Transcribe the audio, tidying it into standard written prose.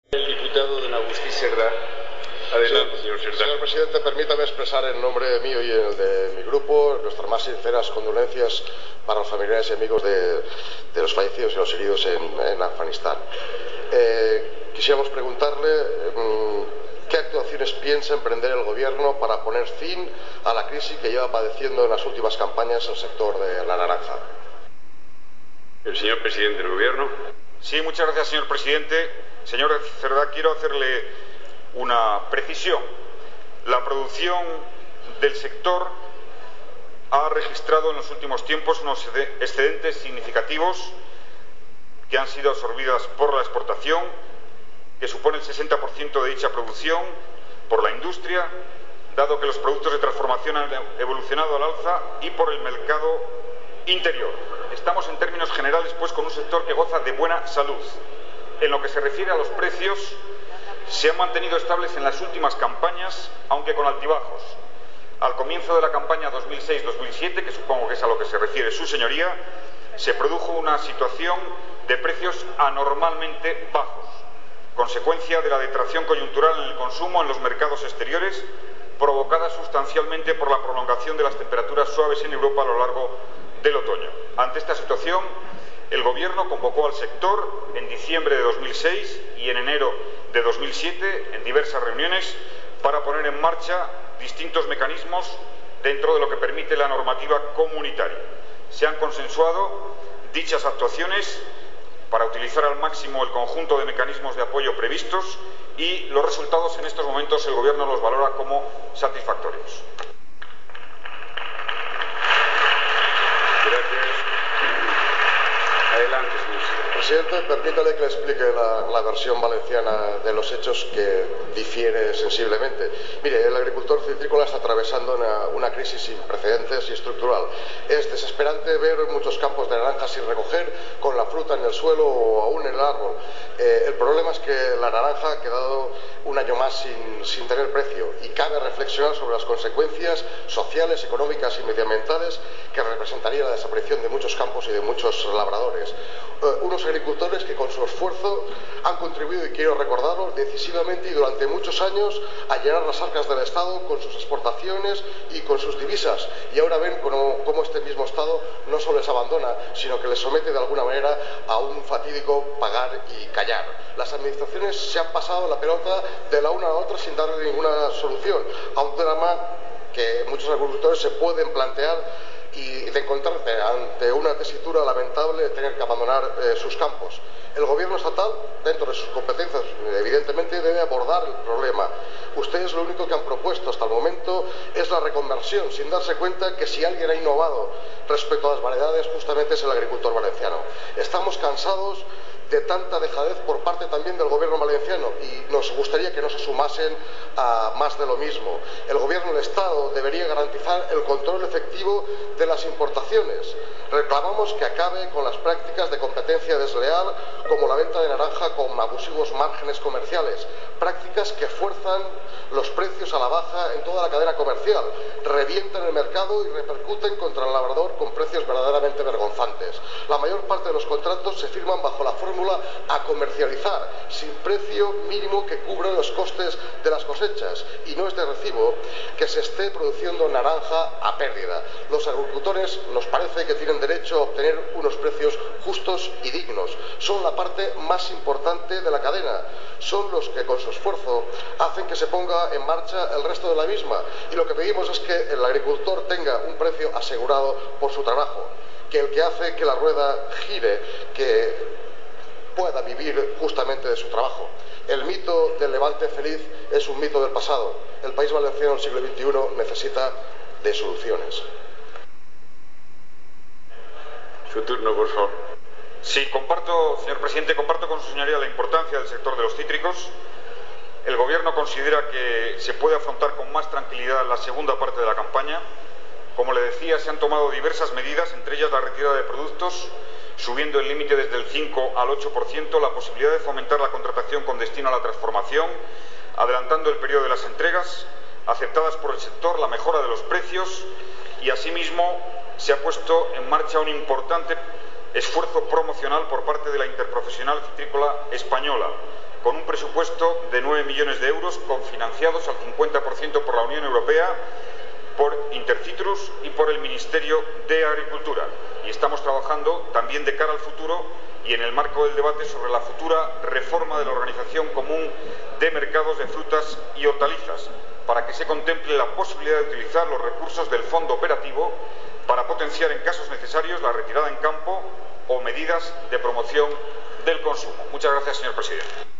El diputado don Agustí Cerdá. Adelante, señor Cerdá. Señor presidente, permítame expresar en nombre mío y en el de mi grupo nuestras más sinceras condolencias para los familiares y amigos de los fallecidos y los heridos en Afganistán. Quisiéramos preguntarle qué actuaciones piensa emprender el Gobierno para poner fin a la crisis que lleva padeciendo en las últimas campañas el sector de la naranja. El señor presidente del Gobierno. Sí, muchas gracias, señor presidente. Señor Cerdá, quiero hacerle una precisión. La producción del sector ha registrado en los últimos tiempos unos excedentes significativos que han sido absorbidas por la exportación, que supone el 60% de dicha producción, por la industria, dado que los productos de transformación han evolucionado al alza, y por el mercado interior. Estamos en términos generales pues con un sector que goza de buena salud. En lo que se refiere a los precios, se han mantenido estables en las últimas campañas, aunque con altibajos. Al comienzo de la campaña 2006-2007, que supongo que es a lo que se refiere su señoría, se produjo una situación de precios anormalmente bajos, consecuencia de la detracción coyuntural en el consumo en los mercados exteriores, provocada sustancialmente por la prolongación de las temperaturas suaves en Europa a lo largo del otoño. Ante esta situación, el Gobierno convocó al sector en diciembre de 2006 y en enero de 2007 en diversas reuniones para poner en marcha distintos mecanismos dentro de lo que permite la normativa comunitaria. Se han consensuado dichas actuaciones para utilizar al máximo el conjunto de mecanismos de apoyo previstos, y los resultados en estos momentos el Gobierno los valora como satisfactorios. Gracias. Adelante, señor. Presidente, permítale que le explique la versión valenciana de los hechos, que difiere sensiblemente. Mire, el agricultor citrícola está atravesando una crisis sin precedentes y estructural. Es desesperante ver muchos campos de naranjas sin recoger, con la fruta en el suelo o aún en el árbol. El problema es que la naranja ha quedado un año más sin tener precio, y cabe reflexionar sobre las consecuencias sociales, económicas y medioambientales que representaría la desaparición de muchos campos y de muchos labradores. Unos agricultores que con su esfuerzo han contribuido, y quiero recordarlo, decisivamente y durante muchos años a llenar las arcas del Estado con sus exportaciones y con sus divisas, y ahora ven cómo este mismo Estado no solo les abandona, sino que les somete de alguna manera a un fatídico pagar y callar. Las administraciones se han pasado la pelota de la una a la otra sin darle ninguna solución a un drama que muchos agricultores se pueden plantear, y de encontrarse ante una tesitura lamentable de tener que abandonar sus campos. El Gobierno estatal, dentro de sus competencias, evidentemente debe abordar el problema. Ustedes lo único que han propuesto hasta el momento es la reconversión, sin darse cuenta que si alguien ha innovado respecto a las variedades, justamente es el agricultor valenciano. Estamos cansados de tanta dejadez por parte también del Gobierno valenciano, y nos gustaría que no se sumasen a más de lo mismo. El Gobierno del Estado debería garantizar el control efectivo de las importaciones. Reclamamos que acabe con las prácticas de competencia desleal, como la venta de naranja con abusivos márgenes comerciales, prácticas que fuerzan los precios a la baja en toda la cadena comercial, revientan el mercado y repercuten contra el labrador con precios verdaderamente vergonzantes. La mayor parte de los contratos se firman bajo la fórmula a comercializar, sin precio mínimo que cubra los costes de las cosechas, y no es de recibo que se esté produciendo naranja a pérdida. Los agricultores nos parece que tienen derecho a obtener unos precios justos y dignos. Son la parte más importante de la cadena. Son los que con su esfuerzo hacen que se ponga en marcha el resto de la misma, y lo que pedimos es que el agricultor tenga un precio asegurado por su trabajo, que el que hace que la rueda gire, que pueda vivir justamente de su trabajo. El mito del Levante feliz es un mito del pasado. El país valenciano del siglo XXI necesita de soluciones. Su turno, por favor. Sí, señor presidente, comparto con su señoría la importancia del sector de los cítricos. El Gobierno considera que se puede afrontar con más tranquilidad la segunda parte de la campaña. Como le decía, se han tomado diversas medidas, entre ellas la retirada de productos, subiendo el límite desde el 5 al 8%, la posibilidad de fomentar la contratación con destino a la transformación, adelantando el periodo de las entregas, aceptadas por el sector, la mejora de los precios, y asimismo se ha puesto en marcha un importante esfuerzo promocional por parte de la Interprofesional Citrícola Española, con un presupuesto de 9 millones de euros, cofinanciados al 50% por la Unión Europea, por Intercitrus y por el Ministerio de Agricultura. Y estamos trabajando también de cara al futuro y en el marco del debate sobre la futura reforma de la Organización Común de Mercados de Frutas y Hortalizas, para que se contemple la posibilidad de utilizar los recursos del fondo operativo para potenciar en casos necesarios la retirada en campo o medidas de promoción del consumo. Muchas gracias, señor presidente.